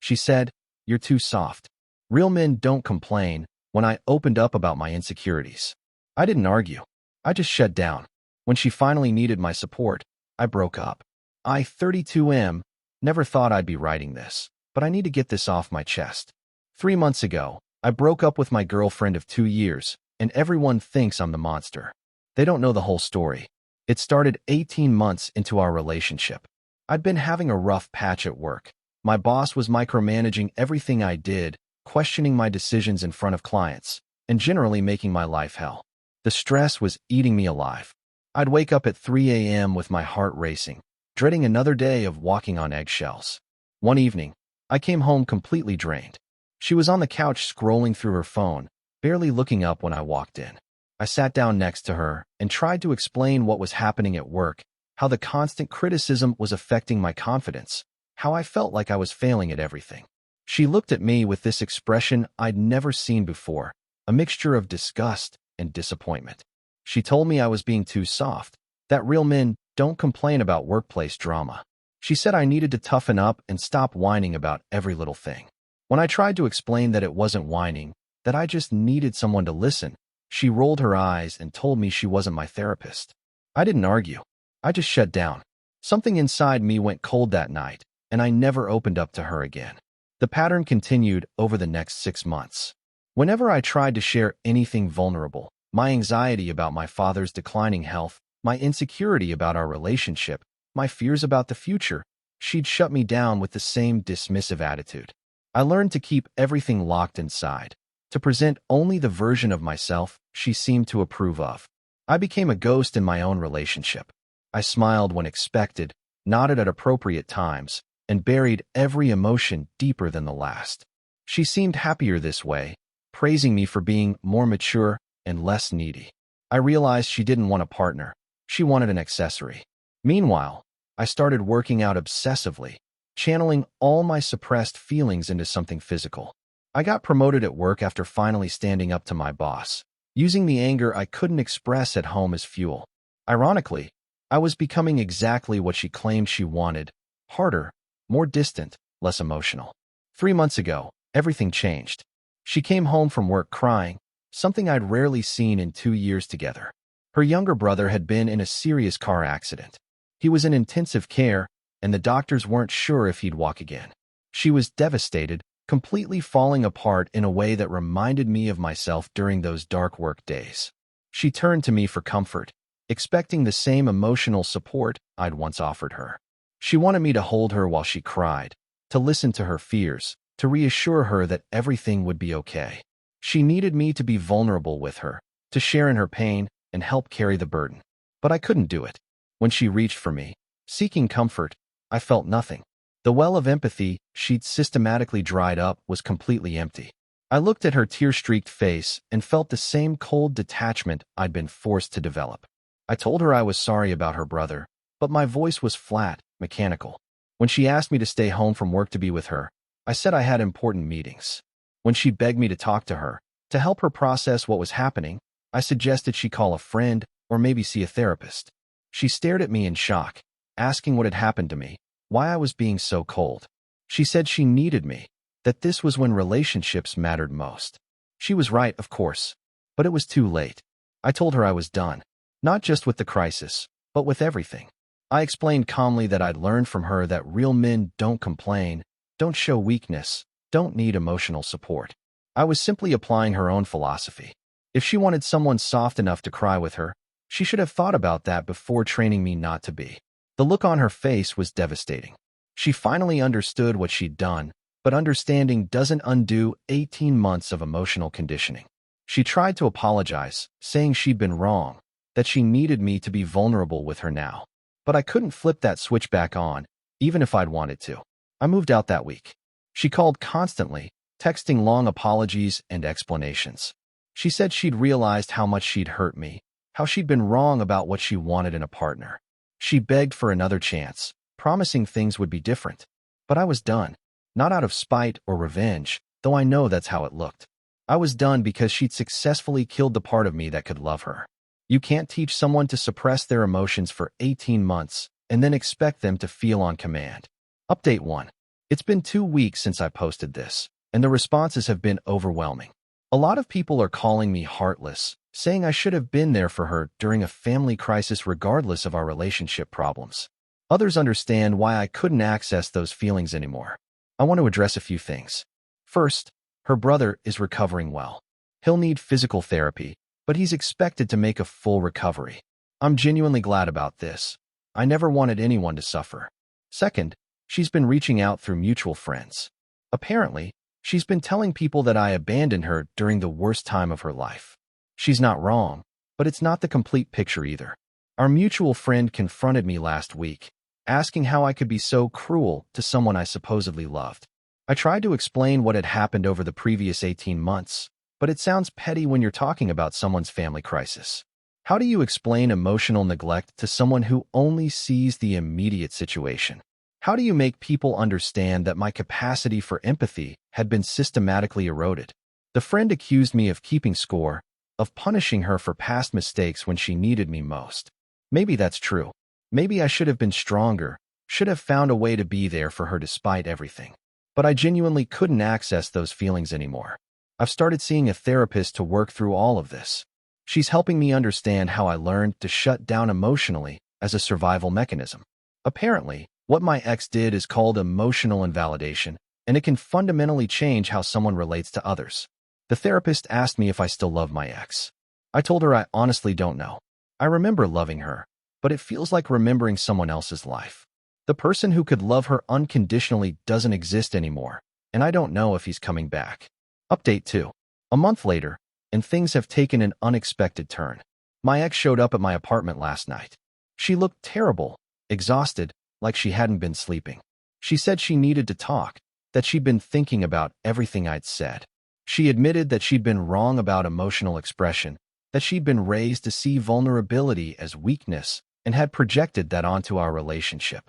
She said, "You're too soft. Real men don't complain," when I opened up about my insecurities. I didn't argue. I just shut down. When she finally needed my support, I broke up. I, 32M, never thought I'd be writing this, but I need to get this off my chest. 3 months ago, I broke up with my girlfriend of 2 years, and everyone thinks I'm the monster. They don't know the whole story. It started 18 months into our relationship. I'd been having a rough patch at work. My boss was micromanaging everything I did, questioning my decisions in front of clients, and generally making my life hell. The stress was eating me alive. I'd wake up at 3 a.m. with my heart racing, dreading another day of walking on eggshells. One evening, I came home completely drained. She was on the couch scrolling through her phone, barely looking up when I walked in. I sat down next to her and tried to explain what was happening at work, how the constant criticism was affecting my confidence, how I felt like I was failing at everything. She looked at me with this expression I'd never seen before, a mixture of disgust and disappointment. She told me I was being too soft, that real men don't complain about workplace drama. She said I needed to toughen up and stop whining about every little thing. When I tried to explain that it wasn't whining, that I just needed someone to listen, she rolled her eyes and told me she wasn't my therapist. I didn't argue. I just shut down. Something inside me went cold that night, and I never opened up to her again. The pattern continued over the next 6 months. Whenever I tried to share anything vulnerable, my anxiety about my father's declining health, my insecurity about our relationship, my fears about the future, she'd shut me down with the same dismissive attitude. I learned to keep everything locked inside, to present only the version of myself she seemed to approve of. I became a ghost in my own relationship. I smiled when expected, nodded at appropriate times, and buried every emotion deeper than the last. She seemed happier this way, praising me for being more mature and less needy. I realized she didn't want a partner. She wanted an accessory. Meanwhile, I started working out obsessively, channeling all my suppressed feelings into something physical. I got promoted at work after finally standing up to my boss, using the anger I couldn't express at home as fuel. Ironically, I was becoming exactly what she claimed she wanted: harder, more distant, less emotional. 3 months ago, everything changed. She came home from work crying, something I'd rarely seen in 2 years together. Her younger brother had been in a serious car accident. He was in intensive care, and the doctors weren't sure if he'd walk again. She was devastated, completely falling apart in a way that reminded me of myself during those dark work days. She turned to me for comfort, expecting the same emotional support I'd once offered her. She wanted me to hold her while she cried, to listen to her fears, to reassure her that everything would be okay. She needed me to be vulnerable with her, to share in her pain and help carry the burden. But I couldn't do it. When she reached for me, seeking comfort, I felt nothing. The well of empathy she'd systematically dried up was completely empty. I looked at her tear-streaked face and felt the same cold detachment I'd been forced to develop. I told her I was sorry about her brother, but my voice was flat, mechanical. When she asked me to stay home from work to be with her, I said I had important meetings. When she begged me to talk to her, to help her process what was happening, I suggested she call a friend or maybe see a therapist. She stared at me in shock, asking what had happened to me, why I was being so cold. She said she needed me, that this was when relationships mattered most. She was right, of course, but it was too late. I told her I was done, not just with the crisis, but with everything. I explained calmly that I'd learned from her that real men don't complain, don't show weakness, don't need emotional support. I was simply applying her own philosophy. If she wanted someone soft enough to cry with her, she should have thought about that before training me not to be. The look on her face was devastating. She finally understood what she'd done, but understanding doesn't undo 18 months of emotional conditioning. She tried to apologize, saying she'd been wrong, that she needed me to be vulnerable with her now. But I couldn't flip that switch back on, even if I'd wanted to. I moved out that week. She called constantly, texting long apologies and explanations. She said she'd realized how much she'd hurt me, how she'd been wrong about what she wanted in a partner. She begged for another chance, promising things would be different. But I was done, not out of spite or revenge, though I know that's how it looked. I was done because she'd successfully killed the part of me that could love her. You can't teach someone to suppress their emotions for 18 months and then expect them to feel on command. Update 1. It's been 2 weeks since I posted this, and the responses have been overwhelming. A lot of people are calling me heartless, saying I should have been there for her during a family crisis regardless of our relationship problems. Others understand why I couldn't access those feelings anymore. I want to address a few things. First, her brother is recovering well. He'll need physical therapy, but he's expected to make a full recovery. I'm genuinely glad about this. I never wanted anyone to suffer. Second, she's been reaching out through mutual friends. Apparently, she's been telling people that I abandoned her during the worst time of her life. She's not wrong, but it's not the complete picture either. Our mutual friend confronted me last week, asking how I could be so cruel to someone I supposedly loved. I tried to explain what had happened over the previous 18 months, but it sounds petty when you're talking about someone's family crisis. How do you explain emotional neglect to someone who only sees the immediate situation? How do you make people understand that my capacity for empathy had been systematically eroded? The friend accused me of keeping score, of punishing her for past mistakes when she needed me most. Maybe that's true. Maybe I should have been stronger, should have found a way to be there for her despite everything. But I genuinely couldn't access those feelings anymore. I've started seeing a therapist to work through all of this. She's helping me understand how I learned to shut down emotionally as a survival mechanism. Apparently, what my ex did is called emotional invalidation, and it can fundamentally change how someone relates to others. The therapist asked me if I still love my ex. I told her I honestly don't know. I remember loving her, but it feels like remembering someone else's life. The person who could love her unconditionally doesn't exist anymore, and I don't know if he's coming back. Update 2. A month later, and things have taken an unexpected turn. My ex showed up at my apartment last night. She looked terrible, exhausted, like she hadn't been sleeping. She said she needed to talk, that she'd been thinking about everything I'd said. She admitted that she'd been wrong about emotional expression, that she'd been raised to see vulnerability as weakness, and had projected that onto our relationship.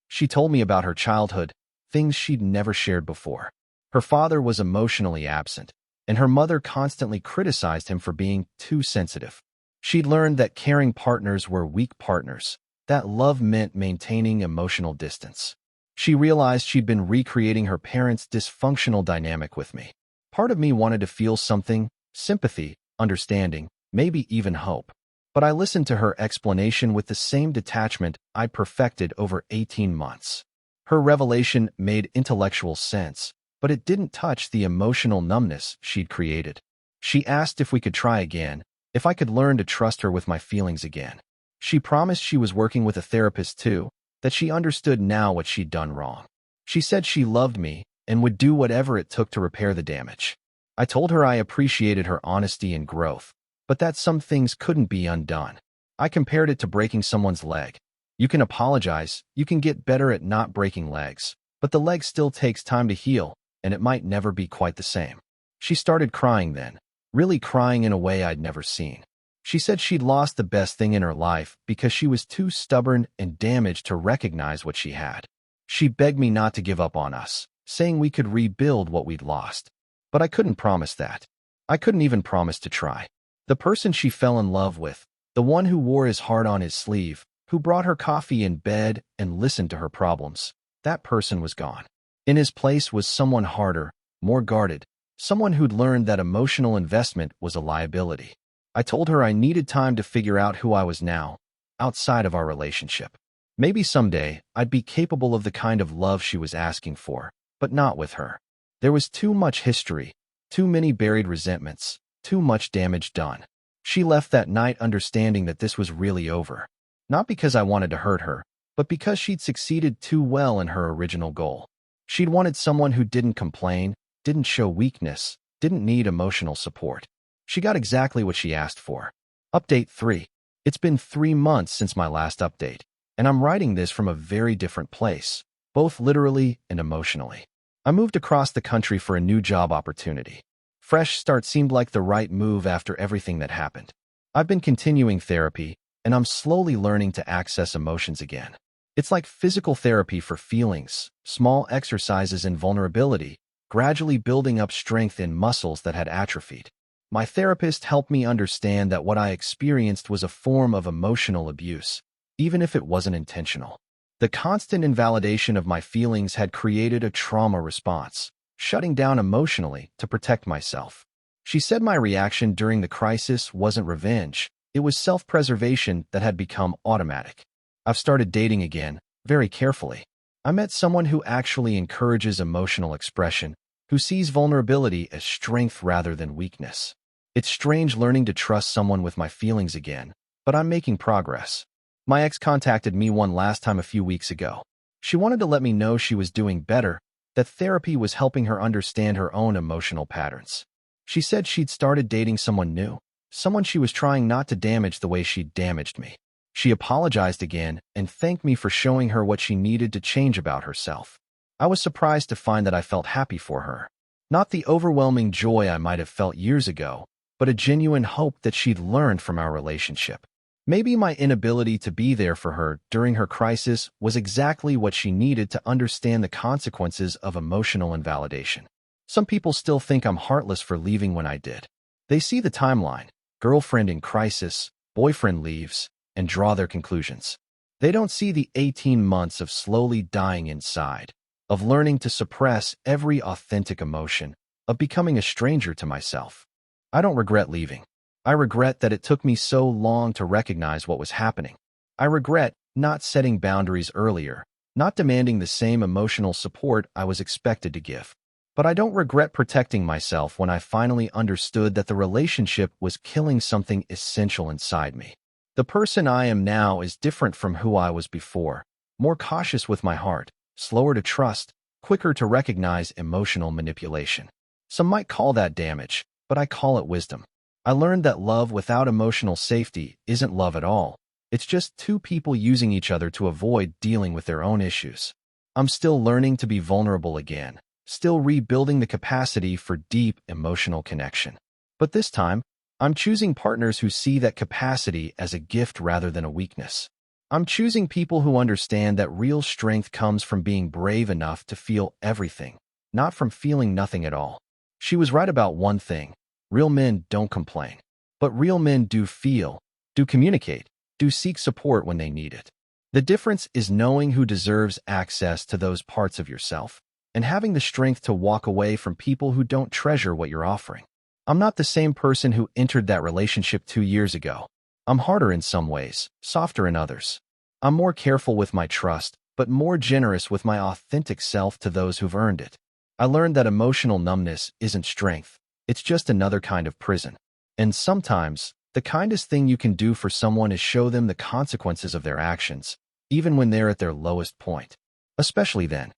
She told me about her childhood, things she'd never shared before. Her father was emotionally absent, and her mother constantly criticized him for being too sensitive. She'd learned that caring partners were weak partners, that love meant maintaining emotional distance. She realized she'd been recreating her parents' dysfunctional dynamic with me. Part of me wanted to feel something, sympathy, understanding, maybe even hope. But I listened to her explanation with the same detachment I'd perfected over 18 months. Her revelation made intellectual sense, but it didn't touch the emotional numbness she'd created. She asked if we could try again, if I could learn to trust her with my feelings again. She promised she was working with a therapist too, that she understood now what she'd done wrong. She said she loved me and would do whatever it took to repair the damage. I told her I appreciated her honesty and growth, but that some things couldn't be undone. I compared it to breaking someone's leg. You can apologize, you can get better at not breaking legs, but the leg still takes time to heal, and it might never be quite the same. She started crying then, really crying in a way I'd never seen. She said she'd lost the best thing in her life because she was too stubborn and damaged to recognize what she had. She begged me not to give up on us, saying we could rebuild what we'd lost. But I couldn't promise that. I couldn't even promise to try. The person she fell in love with, the one who wore his heart on his sleeve, who brought her coffee in bed and listened to her problems, that person was gone. In his place was someone harder, more guarded, someone who'd learned that emotional investment was a liability. I told her I needed time to figure out who I was now, outside of our relationship. Maybe someday I'd be capable of the kind of love she was asking for, but not with her. There was too much history, too many buried resentments, too much damage done. She left that night understanding that this was really over. Not because I wanted to hurt her, but because she'd succeeded too well in her original goal. She'd wanted someone who didn't complain, didn't show weakness, didn't need emotional support. She got exactly what she asked for. Update 3. It's been 3 months since my last update, and I'm writing this from a very different place, both literally and emotionally. I moved across the country for a new job opportunity. Fresh start seemed like the right move after everything that happened. I've been continuing therapy, and I'm slowly learning to access emotions again. It's like physical therapy for feelings, small exercises in vulnerability, gradually building up strength in muscles that had atrophied. My therapist helped me understand that what I experienced was a form of emotional abuse, even if it wasn't intentional. The constant invalidation of my feelings had created a trauma response, shutting down emotionally to protect myself. She said my reaction during the crisis wasn't revenge, it was self-preservation that had become automatic. I've started dating again, very carefully. I met someone who actually encourages emotional expression, who sees vulnerability as strength rather than weakness. It's strange learning to trust someone with my feelings again, but I'm making progress. My ex contacted me one last time a few weeks ago. She wanted to let me know she was doing better, that therapy was helping her understand her own emotional patterns. She said she'd started dating someone new, someone she was trying not to damage the way she'd damaged me. She apologized again and thanked me for showing her what she needed to change about herself. I was surprised to find that I felt happy for her. Not the overwhelming joy I might have felt years ago, but a genuine hope that she'd learned from our relationship. Maybe my inability to be there for her during her crisis was exactly what she needed to understand the consequences of emotional invalidation. Some people still think I'm heartless for leaving when I did. They see the timeline, girlfriend in crisis, boyfriend leaves, and draw their conclusions. They don't see the 18 months of slowly dying inside, of learning to suppress every authentic emotion, of becoming a stranger to myself. I don't regret leaving. I regret that it took me so long to recognize what was happening. I regret not setting boundaries earlier, not demanding the same emotional support I was expected to give. But I don't regret protecting myself when I finally understood that the relationship was killing something essential inside me. The person I am now is different from who I was before, more cautious with my heart, slower to trust, quicker to recognize emotional manipulation. Some might call that damage, but I call it wisdom. I learned that love without emotional safety isn't love at all. It's just two people using each other to avoid dealing with their own issues. I'm still learning to be vulnerable again, still rebuilding the capacity for deep emotional connection. But this time, I'm choosing partners who see that capacity as a gift rather than a weakness. I'm choosing people who understand that real strength comes from being brave enough to feel everything, not from feeling nothing at all. She was right about one thing. Real men don't complain. But real men do feel, do communicate, do seek support when they need it. The difference is knowing who deserves access to those parts of yourself and having the strength to walk away from people who don't treasure what you're offering. I'm not the same person who entered that relationship 2 years ago. I'm harder in some ways, softer in others. I'm more careful with my trust, but more generous with my authentic self to those who've earned it. I learned that emotional numbness isn't strength. It's just another kind of prison. And sometimes, the kindest thing you can do for someone is show them the consequences of their actions, even when they're at their lowest point. Especially then.